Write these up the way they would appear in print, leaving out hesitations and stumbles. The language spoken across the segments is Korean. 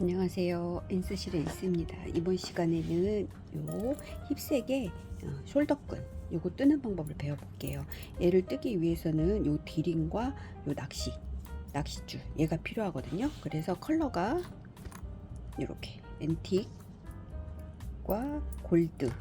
안녕하세요. 엔스실의 엔스입니다. 이번 시간에는 요 힙색의 숄더끈 요거 뜨는 방법을 배워볼게요. 얘를 뜨기 위해서는 요 디링과 요 낚시줄 얘가 필요하거든요. 그래서 컬러가 이렇게 앤틱과 골드,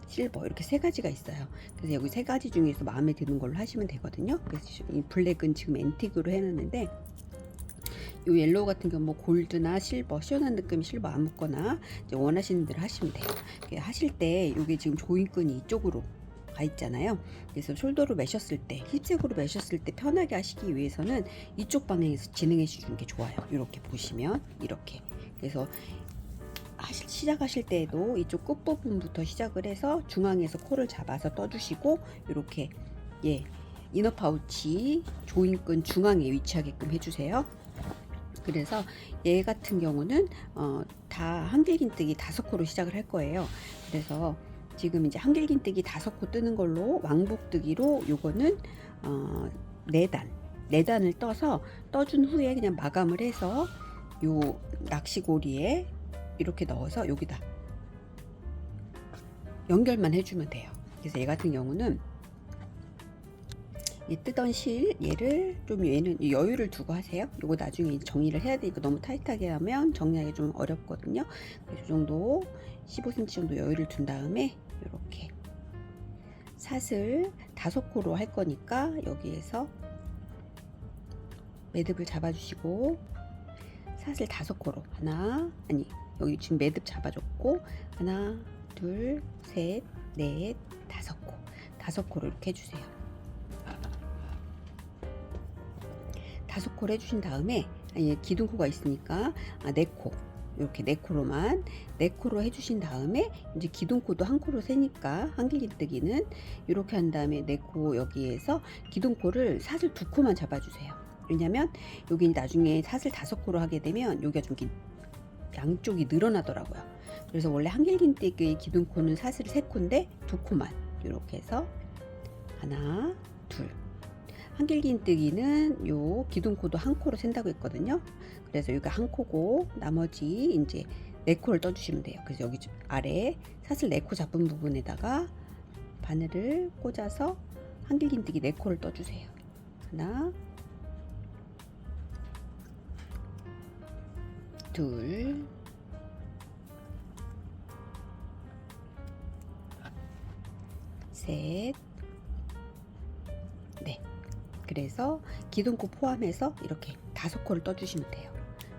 실버 이렇게 세 가지가 있어요. 그래서 여기 세 가지 중에서 마음에 드는 걸로 하시면 되거든요. 그래서 이 블랙은 지금 앤틱으로 해놨는데, 요 옐로우 같은 경우 뭐 골드나 실버, 시원한 느낌 실버 아무거나 이제 원하시는 대로 하시면 돼요. 하실 때 요게 지금 조인끈이 이쪽으로 가 있잖아요. 그래서 숄더로 매셨을 때, 힙색으로 매셨을 때 편하게 하시기 위해서는 이쪽 방향에서 진행해 주는 게 좋아요. 이렇게 보시면 이렇게. 그래서 시작하실 때에도 이쪽 끝부분부터 시작을 해서 중앙에서 코를 잡아서 떠주시고, 이렇게 이너 파우치 조인끈 중앙에 위치하게끔 해주세요. 그래서 얘 같은 경우는 다 한길긴뜨기 5코로 시작을 할 거예요. 그래서 지금 이제 한길긴뜨기 5코 뜨는 걸로 왕복뜨기로 요거는 4단을 떠서 떠준 후에 그냥 마감을 해서 요 낚시고리에 이렇게 넣어서 여기다 연결만 해주면 돼요. 그래서 얘 같은 경우는 이 뜨던 실 얘를 좀 얘는 여유를 두고 하세요. 이거 나중에 정리를 해야 되니까 너무 타이트하게 하면 정리하기 좀 어렵거든요. 그래서 이 정도 15cm 정도 여유를 둔 다음에 이렇게 삿을 5코로 할 거니까 여기에서 매듭을 잡아주시고 삿을 5코로 여기 지금 매듭 잡아줬고 하나, 둘, 셋, 넷, 5코 5코로 이렇게 해주세요. 5코를 해주신 다음에 기둥코가 있으니까 4코 이렇게 4코로 해주신 다음에 이제 기둥코도 1코로 세니까 한길긴뜨기는 이렇게 한 다음에 4코 여기에서 기둥코를 삿을 2코만 잡아주세요. 왜냐면 여기 나중에 삿을 5코로 하게 되면 여기가 좀 양쪽이 늘어나더라고요. 그래서 원래 한길긴뜨기의 기둥코는 삿을 3코인데 2코만 이렇게 해서 하나, 둘. 한길긴뜨기는 요 기둥코도 1코로 센다고 했거든요. 그래서 여기가 1코고 나머지 이제 4코를 떠주시면 돼요. 그래서 여기 아래 삿을 4코 잡은 부분에다가 바늘을 꽂아서 한길긴뜨기 4코를 떠주세요. 하나, 둘, 셋, 넷. 그래서 기둥코 포함해서 이렇게 5코를 떠주시면 돼요.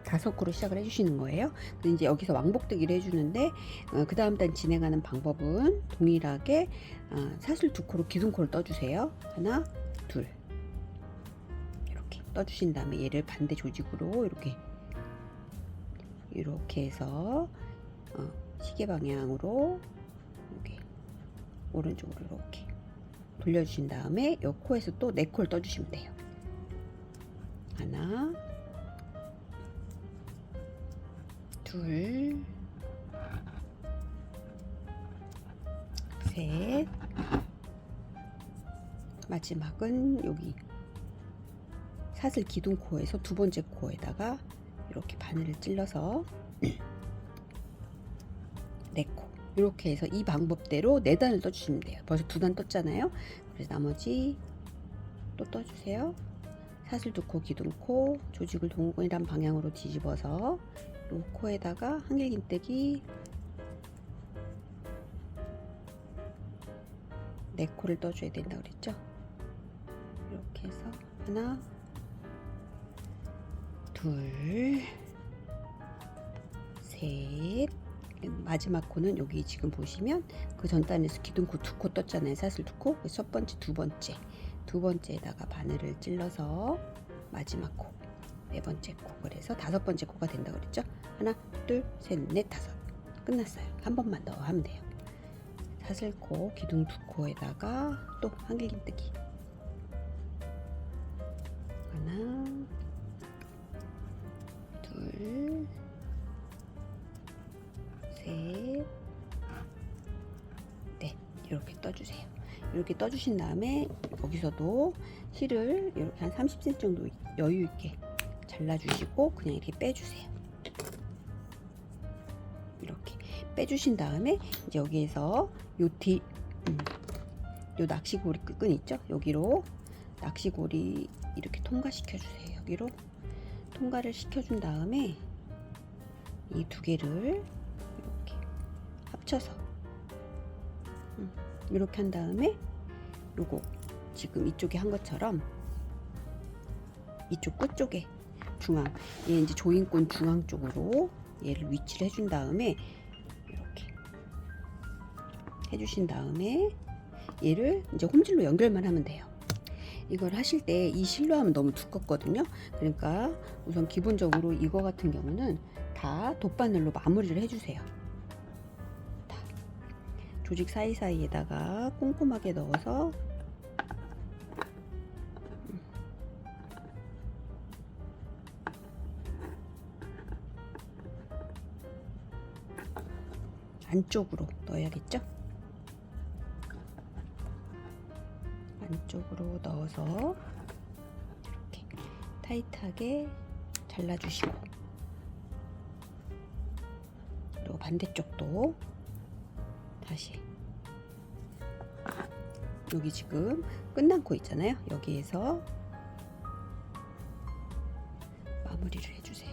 5코로 시작을 해주시는 거예요. 이제 여기서 왕복뜨기를 해주는데 그 다음 단 진행하는 방법은 동일하게 삿을 2코로 기둥코를 떠주세요. 하나, 둘 이렇게 떠주신 다음에 얘를 반대 조직으로 이렇게 해서 시계 방향으로 이렇게 오른쪽으로 이렇게 돌려주신 다음에 이 코에서 또 4코를 떠주시면 돼요. 하나, 둘, 셋. 마지막은 여기 삿을 기둥코에서 2번째 코에다가 이렇게 바늘을 찔러서 4코 이렇게 해서 이 방법대로 4단을 떠주시면 돼요. 벌써 2단 떴잖아요. 그래서 나머지 또 떠주세요. 삿을 2코 기둥코 조직을 동일한 방향으로 뒤집어서 요 코에다가 한길긴뜨기 4코를 떠줘야 된다고 그랬죠. 이렇게 해서 하나, 둘, 셋. 마지막 코는 여기 지금 보시면 그 전단에서 기둥코 2코 떴잖아요. 삿을 2코. 첫 번째, 두 번째에다가 바늘을 찔러서 마지막 코, 4번째 코. 그래서 5번째 코가 된다고 그랬죠. 하나, 둘, 셋, 넷, 5. 끝났어요. 한 번만 더 하면 돼요. 삿을 코, 기둥 2코에다가 또 한길긴뜨기 하나, 둘, 셋, 넷. 이렇게 떠주세요. 이렇게 떠주신 다음에 여기서도 실을 이렇게 한 30cm 정도 여유 있게 잘라주시고 그냥 이렇게 빼주세요. 이렇게 빼주신 다음에 이제 여기에서 요 낚시고리 끈 있죠? 여기로 낚시고리 이렇게 통과시켜 주세요. 여기로 통과를 시켜준 다음에 이 두 개를 이렇게 합쳐서 이렇게 한 다음에 요거 지금 이쪽에 한 것처럼 이쪽 끝쪽에 중앙, 얘 이제 조인권 중앙 쪽으로 얘를 위치를 해준 다음에 이렇게 해주신 다음에 얘를 이제 홈질로 연결만 하면 돼요. 이걸 하실 때 이 실로 하면 너무 두껍거든요. 그러니까 우선 기본적으로 이거 같은 경우는 다 돗바늘로 마무리를 해주세요. 다 조직 사이사이에다가 꼼꼼하게 넣어서 안쪽으로 넣어야겠죠? 안쪽으로 넣어서 이렇게 타이트하게 잘라주시고, 그리고 반대쪽도 다시 여기 지금 끝난 코 있잖아요. 여기에서 마무리를 해주세요.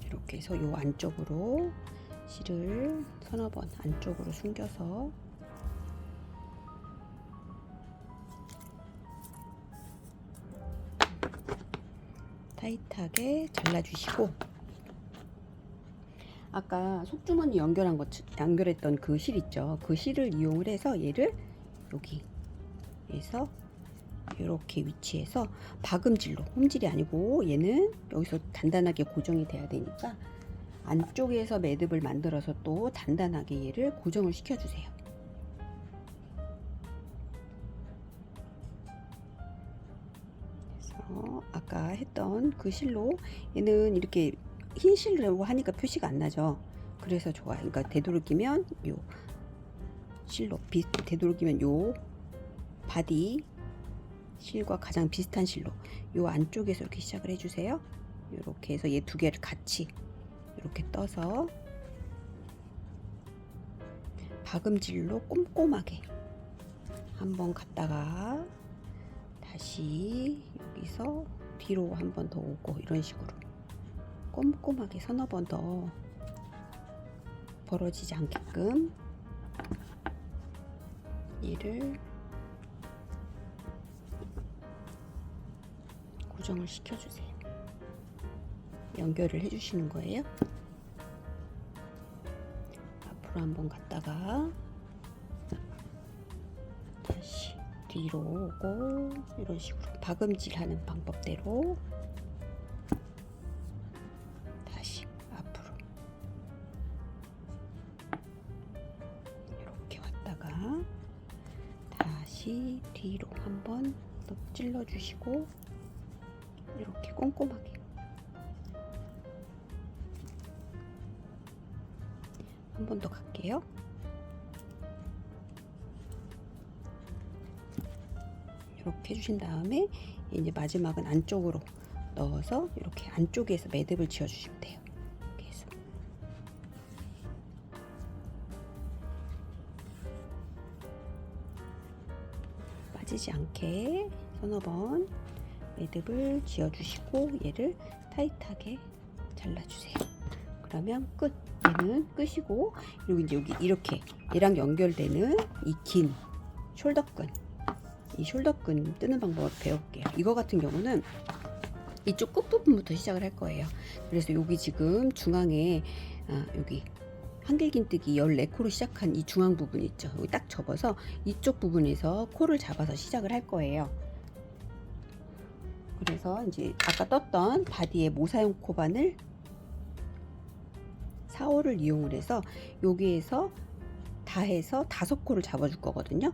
이렇게 해서 요 안쪽으로 실을 서너 번 안쪽으로 숨겨서 타이트하게 잘라주시고, 아까 속주머니 연결했던 그 실 있죠? 그 실을 이용을 해서 얘를 여기에서 이렇게 위치해서 박음질로, 홈질이 아니고 얘는 여기서 단단하게 고정이 돼야 되니까 안쪽에서 매듭을 만들어서 또 단단하게 얘를 고정을 시켜주세요. 그래서 아까 했던 그 실로, 얘는 이렇게 흰 실로 하니까 표시가 안 나죠. 그래서 좋아요. 그러니까 되도록이면 요 실로 되도록이면 요 바디 실과 가장 비슷한 실로 요 안쪽에서 이렇게 시작을 해주세요. 이렇게 해서 얘 두 개를 같이 이렇게 떠서 박음질로 꼼꼼하게 한번 갔다가 다시 여기서 뒤로 한 번 더 오고, 이런 식으로 꼼꼼하게 서너 번 더 벌어지지 않게끔 얘를 고정을 시켜주세요. 연결을 해주시는 거예요. 앞으로 한번 갔다가 다시 뒤로 오고, 이런 식으로 박음질하는 방법대로 다시 앞으로 이렇게 왔다가 다시 뒤로 한번 더 찔러주시고, 이렇게 꼼꼼하게 한 번 더 갈게요. 이렇게 해주신 다음에 이제 마지막은 안쪽으로 넣어서 이렇게 안쪽에서 매듭을 지어 주시면 돼요. 이렇게 해서 빠지지 않게 서너 번 매듭을 지어 주시고 얘를 타이트하게 잘라주세요. 그러면 끝. 얘는 끝이고, 그리고 이제 여기 이렇게 얘랑 연결되는 이 긴 숄더끈, 이 숄더끈 뜨는 방법을 배울게요. 이거 같은 경우는 이쪽 끝부분부터 시작을 할 거예요. 그래서 여기 지금 중앙에 여기 한길긴뜨기 14코로 시작한 이 중앙 부분 있죠? 여기 딱 접어서 이쪽 부분에서 코를 잡아서 시작을 할 거예요. 그래서 이제 아까 떴던 바디의 모사용 코바늘 4호를 이용을 해서 여기에서 다 해서 5코를 잡아줄 거거든요.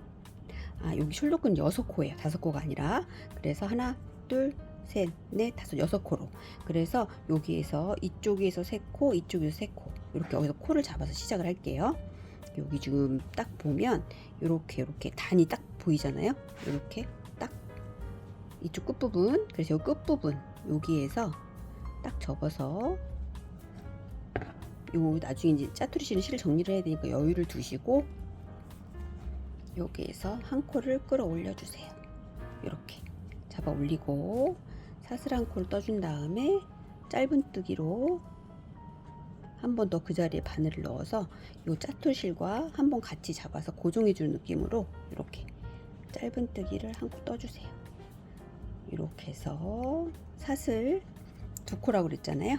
여기 숄더끈 6코예요. 5코가 아니라. 그래서 하나, 둘, 셋, 넷, 다섯, 6코로. 그래서 여기에서 이쪽에서 3코, 이쪽에서 3코. 이렇게 여기서 코를 잡아서 시작을 할게요. 여기 지금 딱 보면 이렇게 단이 딱 보이잖아요. 이렇게 딱 이쪽 끝부분. 그래서 이 끝부분 여기에서 딱 접어서 요 나중에 이제 짜투리 실은 실 정리를 해야 되니까 여유를 두시고 여기에서 한 코를 끌어올려 주세요. 이렇게 잡아 올리고 사슬 한 코를 떠준 다음에 짧은뜨기로 한 번 더 그 자리에 바늘을 넣어서 요 짜투리 실과 한번 같이 잡아서 고정해 주는 느낌으로 이렇게 짧은뜨기를 한 코 떠주세요. 이렇게 해서 사슬 2코라고 그랬잖아요.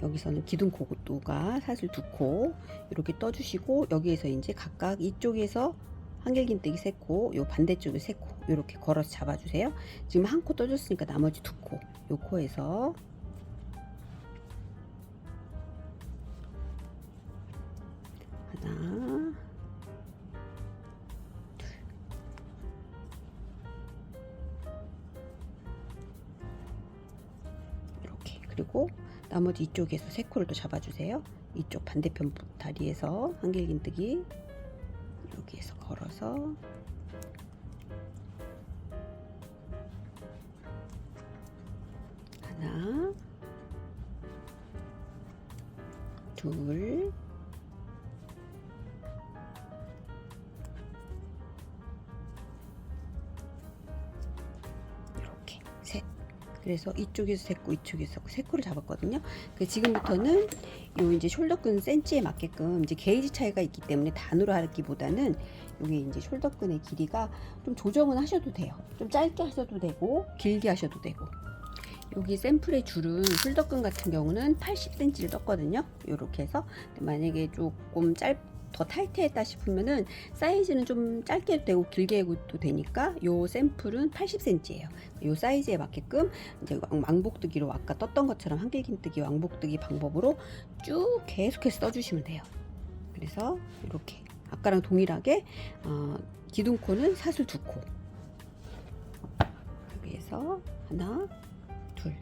여기서는 기둥코가 사슬 2코 이렇게 떠주시고 여기에서 이제 각각 이쪽에서 한길긴뜨기 3코, 요 반대쪽에 3코 이렇게 걸어서 잡아주세요. 지금 한 코 떠줬으니까 나머지 2코, 요 코에서 하나, 둘, 이렇게. 그리고 나머지 이쪽에서 3코를 또 잡아주세요. 이쪽 반대편 다리에서 한길긴뜨기 여기에서 걸어서 하나, 둘, 이렇게 셋. 그래서 이쪽에서 3코, 이쪽에서 3코를 잡았거든요. 그 지금부터는 요 이제 숄더끈 센치에 맞게끔 이제 게이지 차이가 있기 때문에 단으로 하기보다는 여기 이제 숄더끈의 길이가 좀 조정은 하셔도 돼요. 좀 짧게 하셔도 되고 길게 하셔도 되고. 여기 샘플의 줄은 숄더끈 같은 경우는 80cm를 떴거든요. 이렇게 해서 만약에 조금 더 타이트했다 싶으면은 사이즈는 좀 짧게 해도 되고 길게 해도 되니까 요 샘플은 80cm예요. 요 사이즈에 맞게끔 이제 왕복뜨기로 아까 떴던 것처럼 한길긴뜨기 왕복뜨기 방법으로 쭉 계속해서 떠주시면 돼요. 그래서 이렇게 아까랑 동일하게 기둥코는 사슬 2코 여기에서 하나, 둘,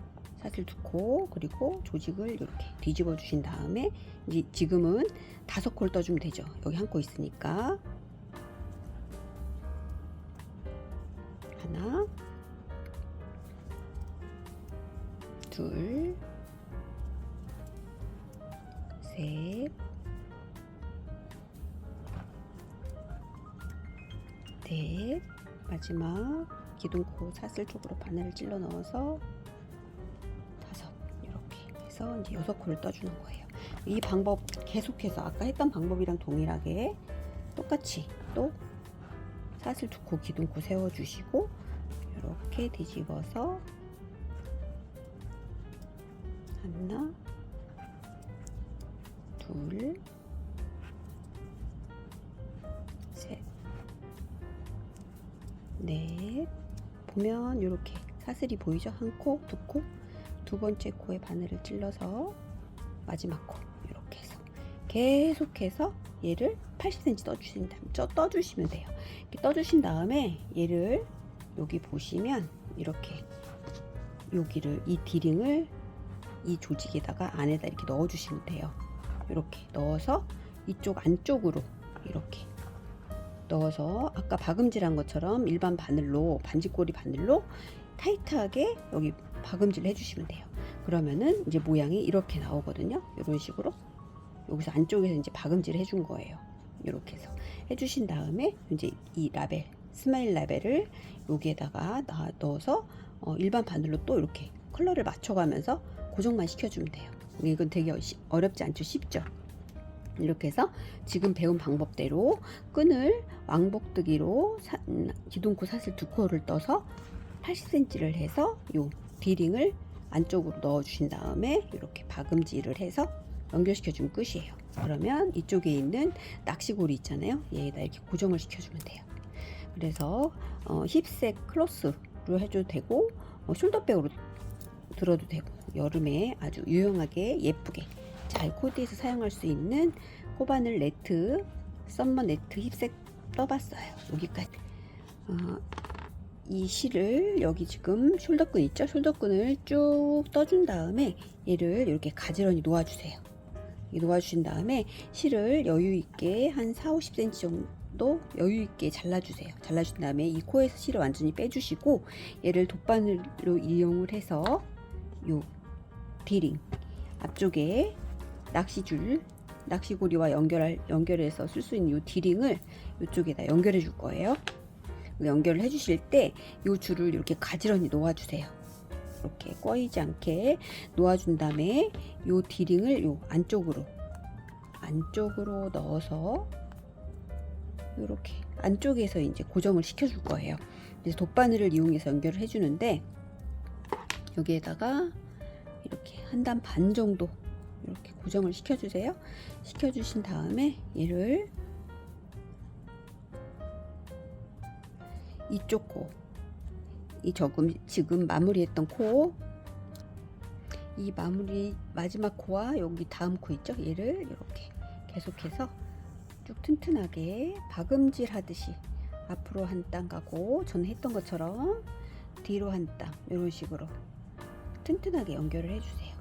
사슬 2코 그리고 조직을 이렇게 뒤집어 주신 다음에 이제 지금은 5코를 떠주면 되죠. 여기 한 코 있으니까 하나, 둘, 셋, 넷, 마지막 기둥코 사슬 쪽으로 바늘을 찔러 넣어서 5, 이렇게 해서 이제 6코를 떠주는 거예요. 이 방법 계속해서 아까 했던 방법이랑 동일하게 똑같이 또 사슬 2코 기둥코 세워주시고 이렇게 뒤집어서 하나, 둘, 셋, 넷. 보면 이렇게 사슬이 보이죠? 한 코, 2코, 두 번째 코에 바늘을 찔러서 마지막 코 이렇게 해서 계속해서 얘를 80cm 떠주시면 돼요. 이렇게 떠주신 다음에 얘를 여기 보시면 이렇게 여기를 이 디링을 이 조직에다가 안에다 이렇게 넣어 주시면 돼요. 이렇게 넣어서 이쪽 안쪽으로 이렇게 넣어서 아까 박음질한 것처럼 일반 바늘로 반지꼬리 바늘로 타이트하게 여기 박음질 해주시면 돼요. 그러면은 이제 모양이 이렇게 나오거든요. 이런 식으로 여기서 안쪽에서 이제 박음질 해준 거예요. 이렇게 해서 해주신 다음에 이제 이 라벨 스마일 라벨을 여기에다가 넣어서 일반 바늘로 또 이렇게 컬러를 맞춰가면서 고정만 시켜주면 돼요. 이건 되게 어렵지 않죠? 쉽죠? 이렇게 해서 지금 배운 방법대로 끈을 왕복뜨기로 기둥코 사슬 2코를 떠서 80cm를 해서 요 디링을 안쪽으로 넣어 주신 다음에 이렇게 박음질을 해서 연결시켜 주면 끝이에요. 그러면 이쪽에 있는 낚시고리 있잖아요. 얘에다 이렇게 고정을 시켜주면 돼요. 그래서 힙색 클로스로 해줘도 되고 숄더백으로 들어도 되고 여름에 아주 유용하게 예쁘게 잘 코디해서 사용할 수 있는 코바늘 네트 썸머 네트 힙색 떠봤어요. 여기까지. 이 실을 여기 지금 숄더끈 있죠? 숄더끈을 쭉 떠준 다음에 얘를 이렇게 가지런히 놓아주세요. 놓아주신 다음에 실을 여유 있게 한 4, 50cm 정도 여유 있게 잘라주세요. 잘라준 다음에 이 코에서 실을 완전히 빼주시고 얘를 돗바늘로 이용을 해서 요 디링 앞쪽에 낚시고리와 연결해서 쓸 수 있는 요 디링을 이쪽에다 연결해 줄 거예요. 연결을 해 주실 때 요 줄을 이렇게 가지런히 놓아주세요. 이렇게 꺼이지 않게 놓아준 다음에 요 디링을 요 안쪽으로 넣어서 이렇게 안쪽에서 이제 고정을 시켜 줄 거예요. 그래서 돗바늘을 이용해서 연결을 해 주는데 여기에다가 이렇게 한 단 반 정도 이렇게 고정을 시켜 주세요. 시켜 주신 다음에 얘를 이쪽 코, 지금 마무리했던 코, 이 마지막 코와 여기 다음 코 있죠? 얘를 이렇게 계속해서 쭉 튼튼하게 박음질 하듯이 앞으로 한 땀 가고 전에 했던 것처럼 뒤로 한 땀 이런 식으로 튼튼하게 연결을 해주세요.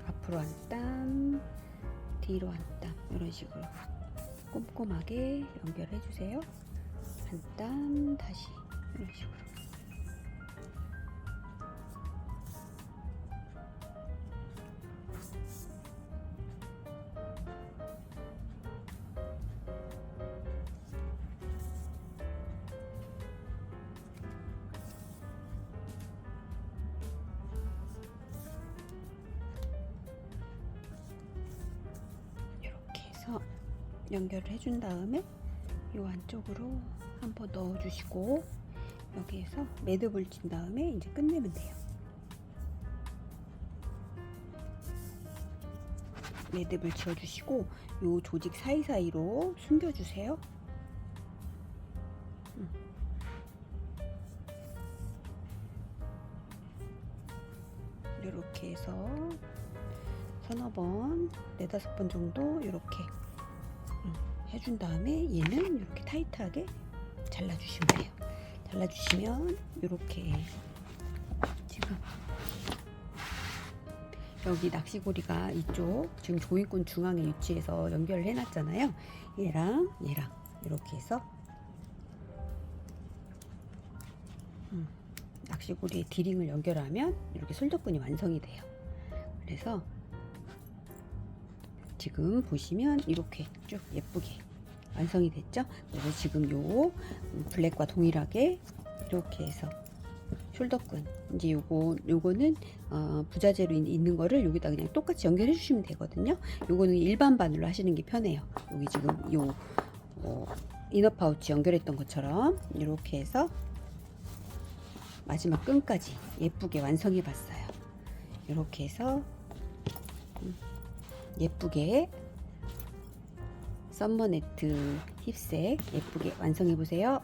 앞으로 한 땀, 뒤로 한 땀 이런 식으로 꼼꼼하게 연결해 주세요. 한 땀 다시 이런 식으로. 연결을 해준 다음에 이 안쪽으로 한번 넣어주시고 여기에서 매듭을 친 다음에 이제 끝내면 돼요. 매듭을 지어주시고 이 조직 사이사이로 숨겨주세요. 이렇게 해서 서너 번, 네다섯 번 정도 이렇게 해준 다음에 얘는 이렇게 타이트하게 잘라주시면 돼요. 잘라주시면 이렇게 지금 여기 낚시고리가 이쪽 지금 조인권 중앙에 위치해서 연결을 해놨잖아요. 얘랑 이렇게 해서 낚시고리에 디링을 연결하면 이렇게 솔더끈이 완성이 돼요. 그래서 지금 보시면 이렇게 쭉 예쁘게 완성이 됐죠. 그래서 지금 요 블랙과 동일하게 이렇게 해서 숄더끈 이제 요거는 부자재로 있는 거를 여기다 그냥 똑같이 연결해 주시면 되거든요. 요거는 일반 바늘로 하시는 게 편해요. 여기 지금 요 이너 파우치 연결했던 것처럼 이렇게 해서 마지막 끈까지 예쁘게 완성해 봤어요. 이렇게 해서 예쁘게 썸머네트 힙색 예쁘게 완성해 보세요.